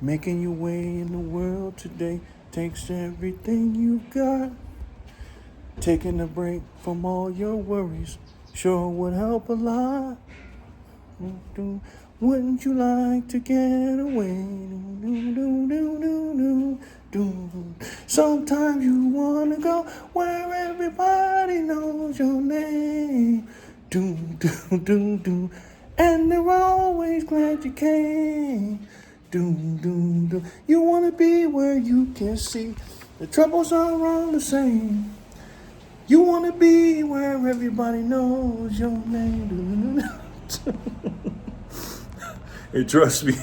Making your way in the world today takes everything you've got. Taking a break from all your worries sure would help a lot. Wouldn't you like to get away? Sometimes you want to go where everybody knows your name. And they're always glad you came. You want to be where you can see the troubles are all the same. You want to be where everybody knows your name. Hey, trust me,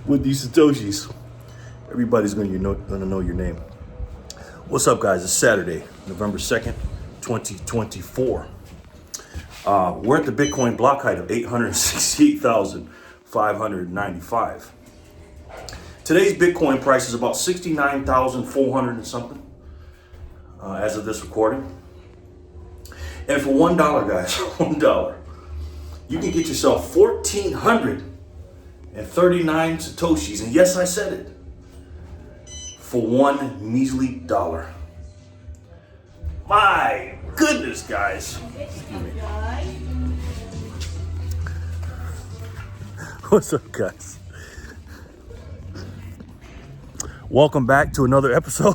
with these Satoshis, everybody's going to know your name. What's up, guys? It's Saturday, November 2nd, 2024. We're at the Bitcoin block height of 868,595. Today's Bitcoin price is about 69,400 and something as of this recording. And for $1, guys, $1, you can get yourself 1,439 Satoshis. And yes, I said it. For $1 measly dollar. My goodness, guys. Excuse me. What's up, guys? Welcome back to another episode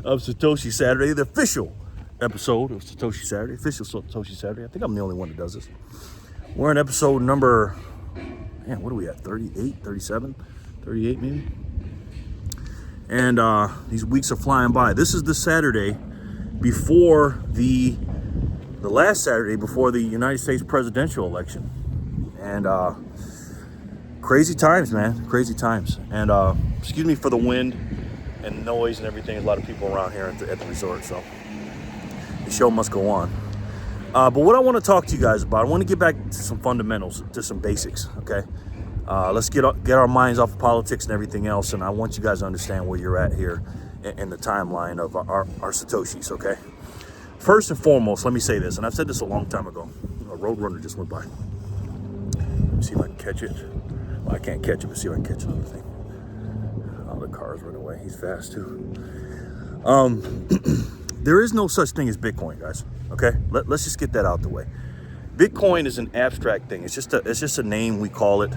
of Satoshi Saturday, the official episode of Satoshi Saturday, official Satoshi Saturday. I think I'm the only one that does this. We're in episode number, man, what are we at? 38, 37, 38 maybe? And these weeks are flying by. This is the Saturday before the last Saturday before the United States presidential election. And crazy times, man, crazy times. And excuse me for the wind and noise and everything. There's a lot of people around here at the resort, so the show must go on. But what I want to talk to you guys about, I want to get back to some fundamentals, to some basics, okay? Let's get our minds off of politics and everything else, and I want you guys to understand where you're at here in the timeline of our Satoshis, okay? First and foremost, let me say this, and I've said this a long time ago. A roadrunner just went by. Let me see if I can catch it. Well, I can't catch it, but see if I can catch another thing. Oh, the car's run away. He's fast, too. There is no such thing as Bitcoin, guys, okay? Let's just get that out the way. Bitcoin is an abstract thing. It's just a name we call it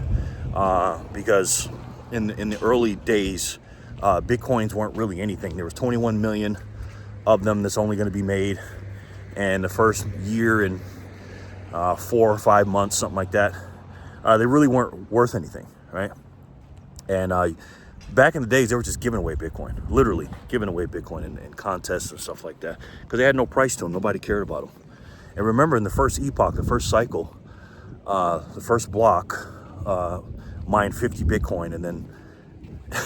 because in the early days, Bitcoins weren't really anything. There was 21 million of them that's only going to be made, and the first year and 4 or 5 months, something like that, they really weren't worth anything, right? And back in the days, they were just giving away Bitcoin, literally giving away Bitcoin in contests and stuff like that, because they had no price to them. Nobody cared about them. And remember, in the first epoch, the first cycle, the first block mined 50 Bitcoin, and then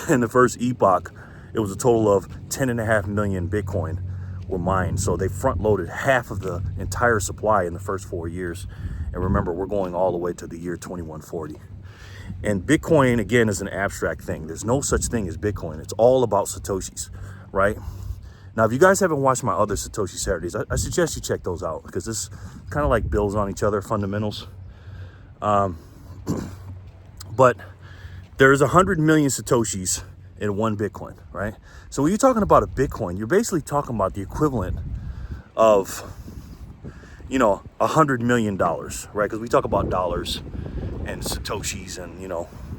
in the first epoch, it was a total of 10.5 million Bitcoin were mined. So they front-loaded half of the entire supply in the first 4 years. And remember, we're going all the way to the year 2140. And Bitcoin, again, is an abstract thing. There's no such thing as Bitcoin. It's all about Satoshis, right? Now, if you guys haven't watched my other Satoshi Saturdays, I suggest you check those out, because this kind of like builds on each other, fundamentals. But there's 100 million Satoshis in one Bitcoin, right? So when you're talking about a Bitcoin, you're basically talking about the equivalent of, $100 million, right? Because we talk about dollars and Satoshis, and,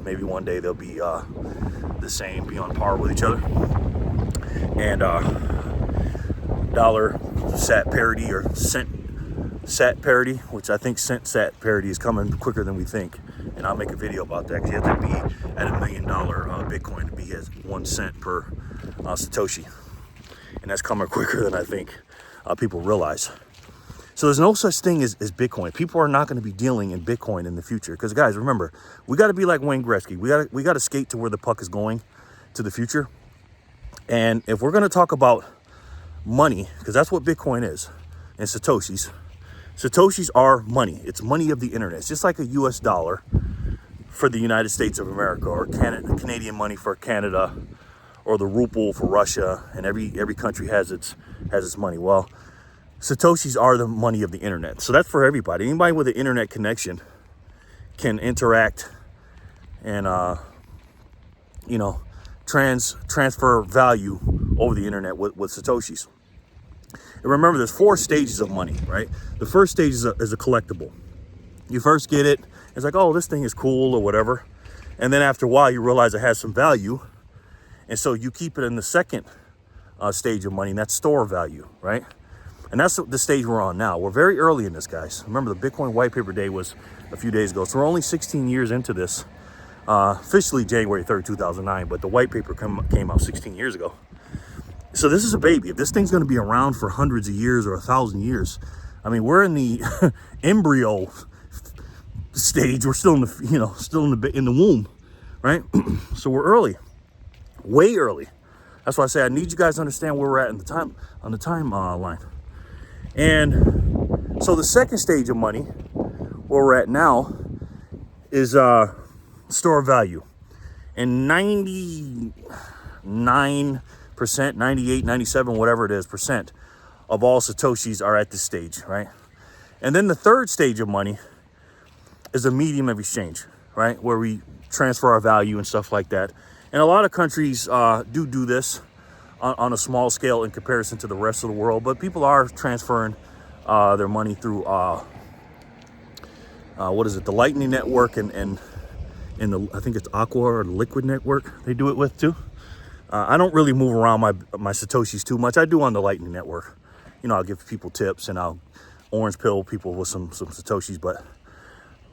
maybe one day they'll be the same, be on par with each other. And dollar sat parity or cent sat parity, which I think cent sat parity is coming quicker than we think. And I'll make a video about that, because you have to be at $1 million Bitcoin to be at 1 cent per Satoshi. And that's coming quicker than I think people realize. So there's no such thing as Bitcoin. People are not going to be dealing in Bitcoin in the future. Because, guys, remember, we got to be like Wayne Gretzky. We got to skate to where the puck is going, to the future. And if we're going to talk about money, because that's what Bitcoin is, and Satoshis are money. It's money of the internet. It's just like a US dollar for the United States of America, or Canadian money for Canada, or the ruble for Russia, and every country has its money. Well, Satoshis are the money of the internet. So that's for everybody. Anybody with an internet connection can interact and, you know, transfer value over the internet with Satoshis. And remember, there's 4 stages of money, right? The first stage is a collectible. You first get it. It's like, oh, this thing is cool or whatever. And then after a while, you realize it has some value. And so you keep it in the second stage of money, and that's store value, right? And that's the stage we're on now. We're very early in this, guys. Remember, the Bitcoin white paper day was a few days ago. So we're only 16 years into this. Officially January 3rd, 2009, but the white paper came out 16 years ago. So this is a baby. If this thing's going to be around for hundreds of years or 1,000 years, I mean, we're in the embryo stage. We're still in the, you know, still in the womb, right? So we're early, way early. That's why I say I need you guys to understand where we're at in the time on the timeline. And so the second stage of money, where we're at now, is store value. And 99%, 98, 97, whatever it is, percent of all Satoshis are at this stage, right? And then the third stage of money is a medium of exchange, right? Where we transfer our value and stuff like that. And a lot of countries do this on a small scale in comparison to the rest of the world, but people are transferring their money through what is it, the Lightning Network and the, I think it's Aqua or the Liquid Network they do it with too. I don't really move around my Satoshis too much. I do on the Lightning Network. You know, I'll give people tips and I'll orange pill people with some Satoshis, but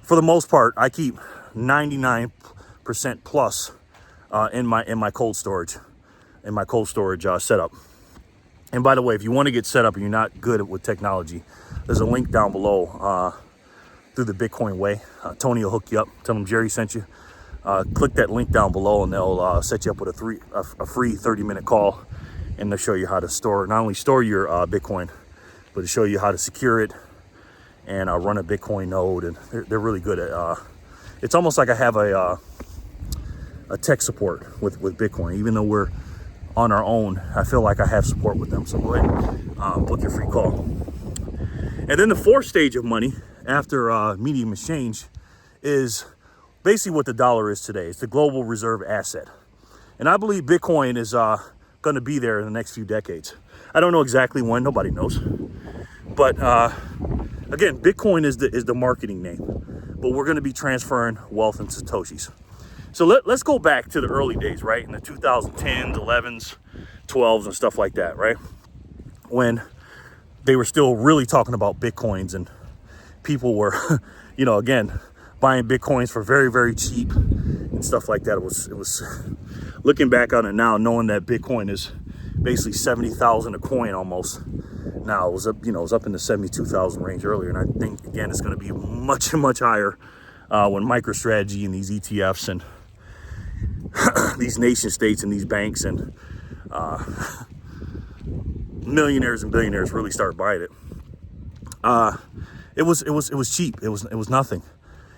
for the most part, I keep 99% plus in my cold storage, setup. And by the way, if you want to get set up and you're not good with technology, there's a link down below through the Bitcoin way. Tony will hook you up. Tell him Jerry sent you. Click that link down below and they'll set you up with a free 30-minute call, and they'll show you how to not only store your Bitcoin, but to show you how to secure it and run a Bitcoin node. And they're really good at it's almost like I have a tech support with Bitcoin. Even though we're on our own, I feel like I have support with them. So go ahead and book your free call. And then the fourth stage of money after medium exchange is basically what the dollar is today. It's the global reserve asset. And I believe Bitcoin is going to be there in the next few decades. I don't know exactly when, nobody knows. But again, Bitcoin is the marketing name. But we're going to be transferring wealth in Satoshis. So let's go back to the early days, right? In the 2010s, 11s, 12s, and stuff like that, right? When they were still really talking about Bitcoins and people were, you know, again, buying Bitcoins for very, very cheap and stuff like that. It was looking back on it now, knowing that Bitcoin is basically 70,000 a coin almost. Now it was up, you know, it was up in the 72,000 range earlier. And I think, again, it's going to be much, much higher when MicroStrategy and these ETFs and these nation states and these banks and millionaires and billionaires really start buying it. It was cheap. It was nothing.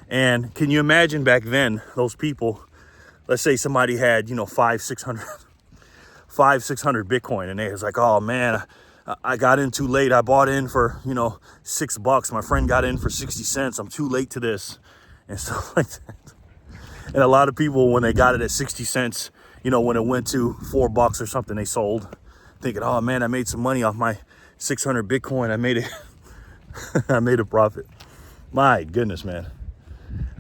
And can you imagine back then, those people, let's say somebody had, you know, 500-600 Bitcoin, and they was like, oh man, I got in too late. I bought in for, you know, $6. My friend got in for 60 cents. I'm too late to this, and stuff like that. And a lot of people, when they got it at 60 cents, you know, when it went to $4 or something, they sold, thinking, oh man, I made some money off my 600 Bitcoin. I made it. I made a profit. My goodness, man.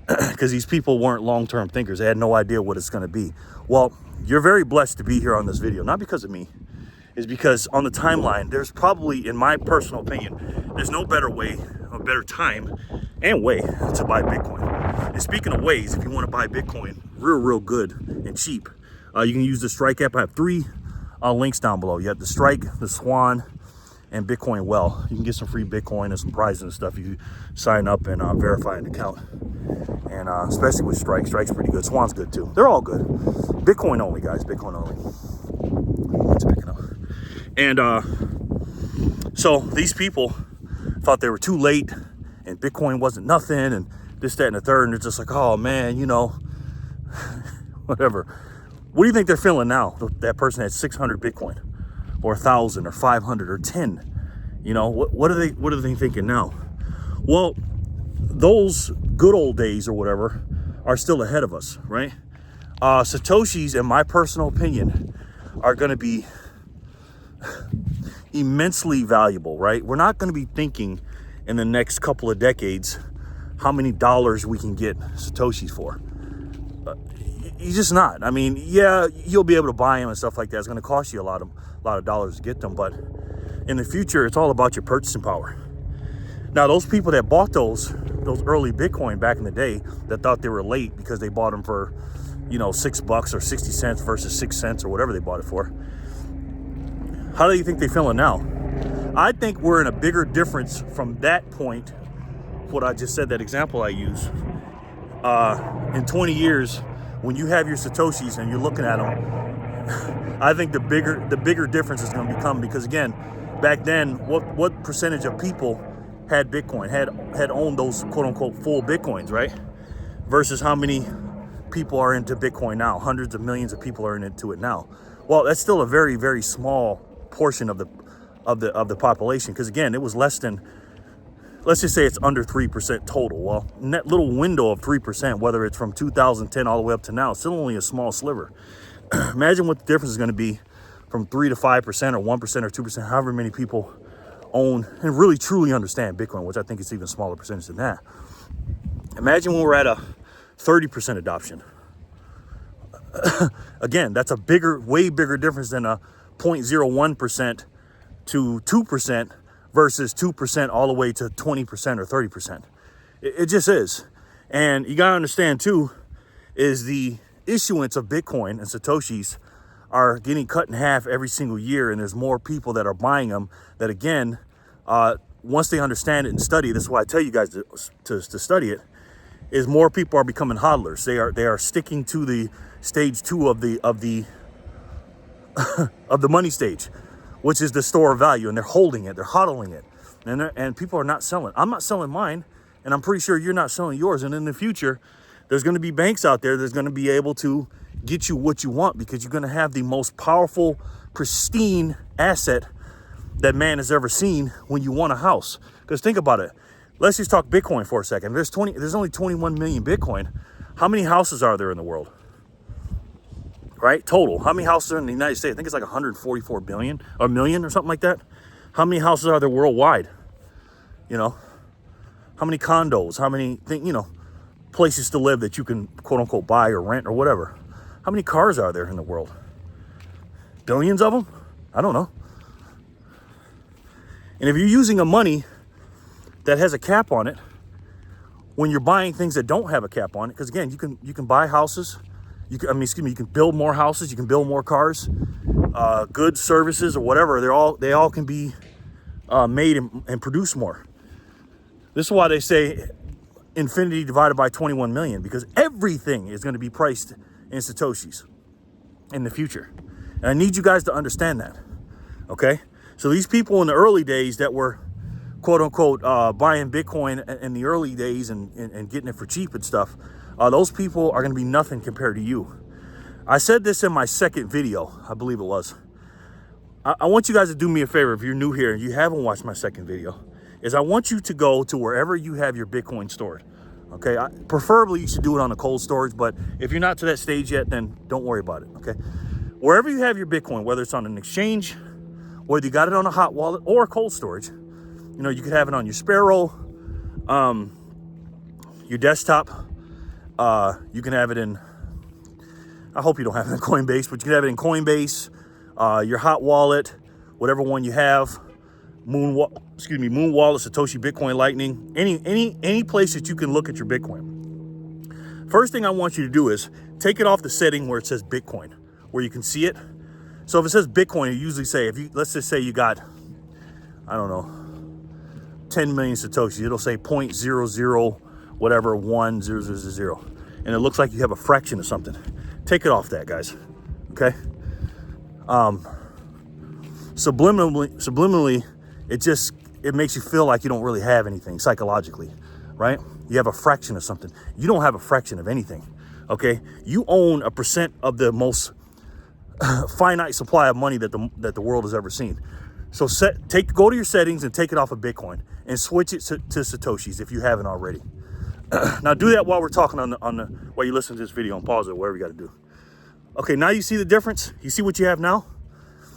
Because these people weren't long-term thinkers. They had no idea what it's going to be. Well, you're very blessed to be here on this video. Not because of me. It's because on the timeline, there's probably, in my personal opinion, there's no better way, a better time and way to buy Bitcoin. And speaking of ways, if you want to buy Bitcoin real good and cheap, you can use the Strike app. I have 3 links down below. You have the Strike, the Swan, and Bitcoin Well. You can get some free Bitcoin and some prizes and stuff if you sign up and verify an account. And especially with Strike. Strike's pretty good. Swan's good too. They're all good. Bitcoin only, guys. Bitcoin only. It's picking up. And so these people thought they were too late and Bitcoin wasn't nothing and this, that, and the third. And they're just like, oh man, you know, whatever. What do you think they're feeling now? That person had 600 Bitcoin or 1,000 or 500 or 10. You know, what are they thinking now? Well, those good old days or whatever are still ahead of us, right? Satoshis, in my personal opinion, are going to be immensely valuable, right? We're not going to be thinking in the next couple of decades how many dollars we can get Satoshis for. You're just not. I mean, yeah, you'll be able to buy them and stuff like that. It's going to cost you a lot of dollars to get them, but in the future, it's all about your purchasing power. Now, those people that bought those early Bitcoin back in the day that thought they were late because they bought them for, you know, $6 or 60 cents versus 6 cents or whatever they bought it for. How do you think they're feeling now? I think we're in a bigger difference from that point. What I just said, that example I use. In 20 years, when you have your Satoshis and you're looking at them, I think the bigger difference is going to become, because again, back then, what percentage of people had Bitcoin, had owned those quote unquote full Bitcoins, right? Versus how many people are into Bitcoin now. Hundreds of millions of people are into it now. Well, that's still a very, very small portion of the population, because again, it was less than, let's just say it's under 3% total. Well, in that little window of 3%, whether it's from 2010 all the way up to now, it's still only a small sliver. Imagine what the difference is going to be from 3 to 5% or 1% or 2%, however many people own and really truly understand Bitcoin, which I think is even smaller percentage than that. Imagine when we're at a 30% adoption. Again, that's a way bigger difference than a 0.01% to 2% versus 2% all the way to 20% or 30%. It just is. And you gotta understand too, is the issuance of Bitcoin and Satoshis are getting cut in half every single year, and there's more people that are buying them that, again, once they understand it and study, this is why I tell you guys to study it, is more people are becoming hodlers. They are sticking to the stage 2 of the of the money stage, which is the store of value, and they're holding it, they're hodling it, and people are not selling. I'm not selling mine, and I'm pretty sure you're not selling yours. And in the future, there's going to be banks out there that's going to be able to get you what you want, because you're going to have the most powerful, pristine asset that man has ever seen when you want a house. Because think about it. Let's just talk Bitcoin for a second. There's only 21 million Bitcoin. How many houses are there in the world? Right? Total. How many houses are in the United States? I think it's like 144 billion or million or something like that. How many houses are there worldwide? You know, how many condos? How many places to live that you can quote unquote buy or rent or whatever? How many cars are there in the world? Billions of them? I don't know. And if you're using a money that has a cap on it, when you're buying things that don't have a cap on it, because again, you can buy houses, you can build more houses, you can build more cars, goods, services, or whatever. They all can be made and produce more. This is why they say infinity divided by 21 million, because everything is going to be priced in Satoshis in the future. And I need you guys to understand that, okay? So these people in the early days that were quote unquote buying Bitcoin in the early days and getting it for cheap and stuff, those people are going to be nothing compared to you. I said this in my second video, I believe it was. I want you guys to do me a favor if you're new here and you haven't watched my second video, is I want you to go to wherever you have your Bitcoin stored. Okay, preferably you should do it on a cold storage, but if you're not to that stage yet, then don't worry about it, okay? Wherever you have your Bitcoin, whether it's on an exchange, whether you got it on a hot wallet or a cold storage, you know, you could have it on your Sparrow, your desktop. You can have it in, I hope you don't have it in Coinbase, but you can have it in Coinbase, your hot wallet, whatever one you have, Moon Wallet, Satoshi, Bitcoin, Lightning, any place that you can look at your Bitcoin. First thing I want you to do is take it off the setting where it says Bitcoin, where you can see it. So if it says Bitcoin, you usually say, let's just say you got, I don't know, 10 million Satoshis, it'll say 0.00 whatever 1000, and it looks like you have a fraction of something. Take it off that, guys. Okay. Subliminally, it makes you feel like you don't really have anything psychologically, right? You have a fraction of something. You don't have a fraction of anything. Okay. You own 1% of the most finite supply of money that the world has ever seen. So go to your settings and take it off of Bitcoin and switch it to Satoshis if you haven't already. Now do that while we're talking while you listen to this video, and pause it, whatever you got to do. Okay, now you see the difference? You see what you have now?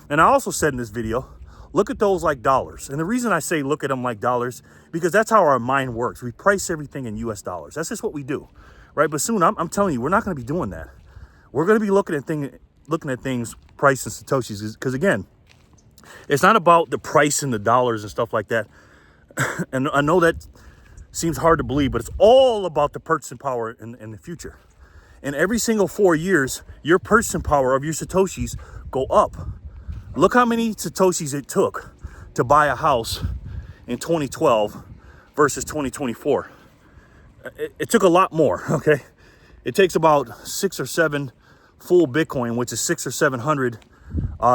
And I also said in this video, look at those like dollars. And the reason I say look at them like dollars, because that's how our mind works. We price everything in US dollars. That's just what we do, right? But soon, I'm telling you, we're not going to be doing that. We're going to be looking at things priced in Satoshis, because again, it's not about the price in the dollars and stuff like that. And I know that seems hard to believe, but it's all about the purchasing power in the future. And every single 4 years, your purchasing power of your Satoshis go up. Look how many Satoshis it took to buy a house in 2012 versus 2024. It took a lot more, okay? It takes about 6 or 7 full Bitcoin, which is 600 or 700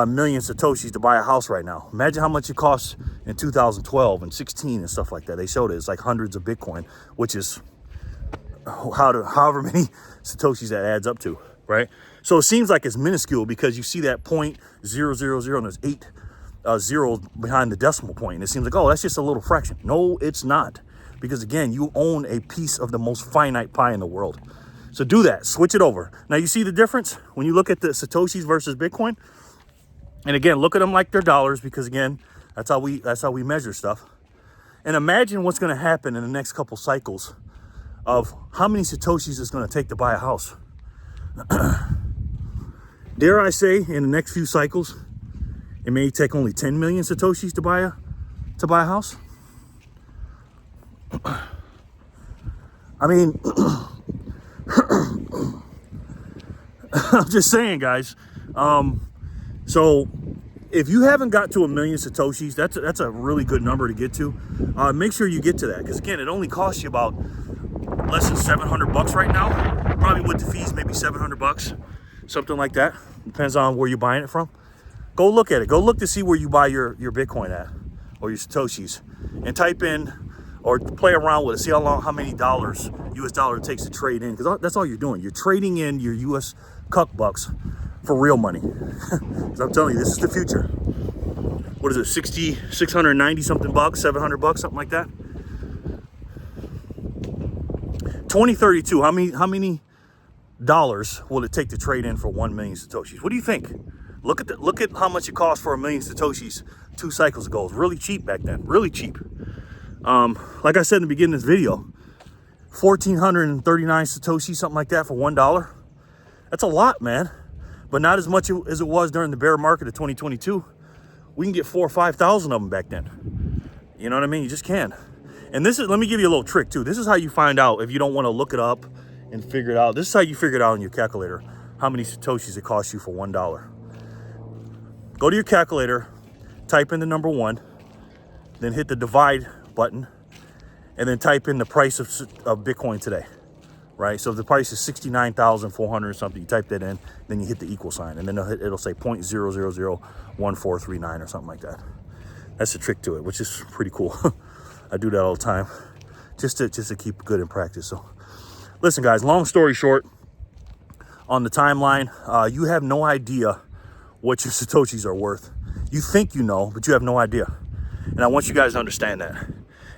million Satoshis to buy a house right now. Imagine how much it costs in 2012 and 16 and stuff like that. They showed it. It's like hundreds of Bitcoin, which is however many Satoshis that adds up to, right? So it seems like it's minuscule because you see that 0.000 and there's 8 zeros behind the decimal point. And it seems like, oh, that's just a little fraction. No, it's not. Because again, you own a piece of the most finite pie in the world. So do that, switch it over. Now you see the difference when you look at the Satoshis versus Bitcoin. And again, look at them like they're dollars, because again, that's how we measure stuff. And imagine what's going to happen in the next couple cycles of how many Satoshis it's going to take to buy a house. Dare I say, in the next few cycles, it may take only 10 million Satoshis to buy a house. I mean, I'm just saying, guys. So if you haven't got to 1 million Satoshis, that's a really good number to get to. Make sure you get to that, because again, it only costs you about less than $700 right now. Probably with the fees, maybe $700, something like that. Depends on where you're buying it from. Go look at it. Go look to see where you buy your Bitcoin at, or your Satoshis, and type in or play around with it. See how many US dollar it takes to trade in, because that's all you're doing. You're trading in your US cuck bucks for real money. Because I'm telling you, this is the future. What is it, 690 something bucks, $700, something like that? 2032, how many dollars will it take to trade in for 1 million Satoshis? What do you think? Look at how much it cost for 1 million Satoshis 2 cycles ago. It was really cheap back then, really cheap. Like I said in the beginning of this video, 1,439 Satoshis, something like that, for $1. That's a lot, man. But not as much as it was during the bear market of 2022. We can get 4,000 or 5,000 of them back then. You know what I mean? You just can. And let me give you a little trick too. This is how you find out if you don't want to look it up and figure it out. This is how you figure it out on your calculator, how many Satoshis it costs you for $1. Go to your calculator, type in the number 1, then hit the divide button, and then type in the price of Bitcoin today, right? So if the price is 69,400 or something, you type that in, then you hit the equal sign, and then it'll say 0.0001439 or something like that. That's the trick to it, which is pretty cool. I do that all the time, just to keep good in practice. So listen, guys, long story short, on the timeline, you have no idea what your Satoshis are worth. You think you know, but you have no idea. And I want you guys to understand that.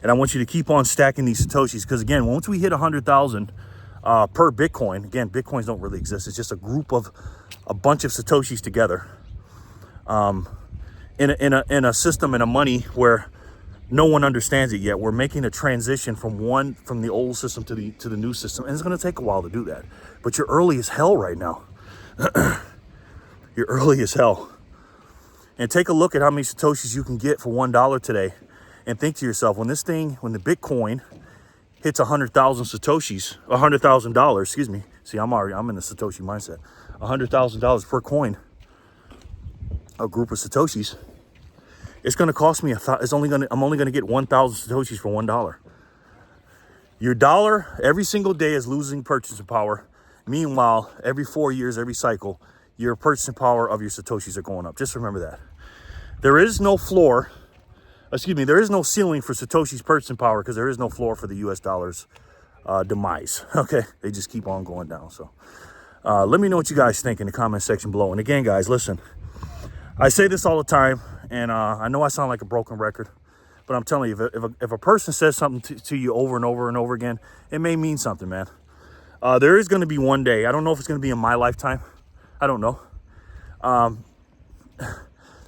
And I want you to keep on stacking these Satoshis, because again, once we hit 100,000 per Bitcoin, again, Bitcoins don't really exist. It's just a group of a bunch of Satoshis together in a system, in a money where no one understands it yet. We're making a transition from the old system to the new system, and it's going to take a while to do that. But you're early as hell right now. You're early as hell. And take a look at how many Satoshis you can get for $1 today, and think to yourself, when the Bitcoin hits 100,000 Satoshis, $100,000, excuse me. See, I'm in the Satoshi mindset. $100,000 per coin, a group of Satoshis. It's going to cost me I'm only going to get 1,000 Satoshis for $1. Your dollar every single day is losing purchasing power. Meanwhile, every 4 years, every cycle, your purchasing power of your Satoshis are going up. Just remember that. There is no floor. There is no ceiling for Satoshi's purchasing power, because there is no floor for the US dollar's demise. Okay, they just keep on going down. So let me know what you guys think in the comment section below. And again, guys, listen, I say this all the time, And I know I sound like a broken record, but I'm telling you, if a person says something to you over and over and over again, it may mean something, man. There is going to be one day, I don't know if it's going to be in my lifetime. I don't know.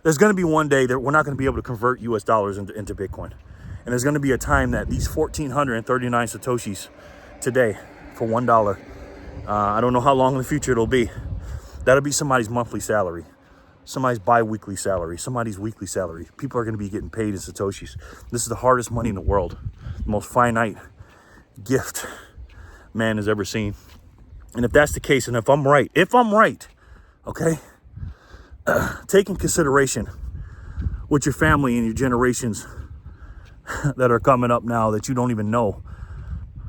There's going to be one day that we're not going to be able to convert US dollars into Bitcoin. And there's going to be a time that these 1,439 Satoshis today for $1, I don't know how long in the future it'll be. That'll be somebody's monthly salary, somebody's bi-weekly salary, somebody's weekly salary. People are going to be getting paid in Satoshis. This is the hardest money in the world, the most finite gift man has ever seen. And if that's the case, and if I'm right, okay, take in consideration what your family and your generations that are coming up now that you don't even know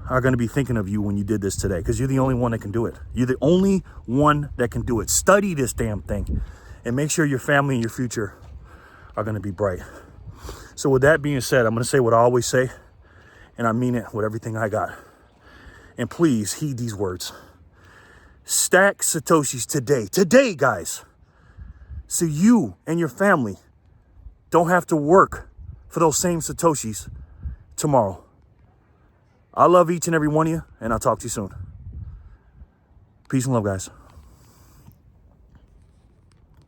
are going to be thinking of you when you did this today, because you're the only one that can do it. You're the only one that can do it. Study this damn thing and make sure your family and your future are going to be bright. So with that being said, I'm going to say what I always say, and I mean it with everything I got. And please heed these words. Stack Satoshis today, guys, so you and your family don't have to work for those same Satoshis tomorrow. I love each and every one of you, and I'll talk to you soon. Peace and love, guys.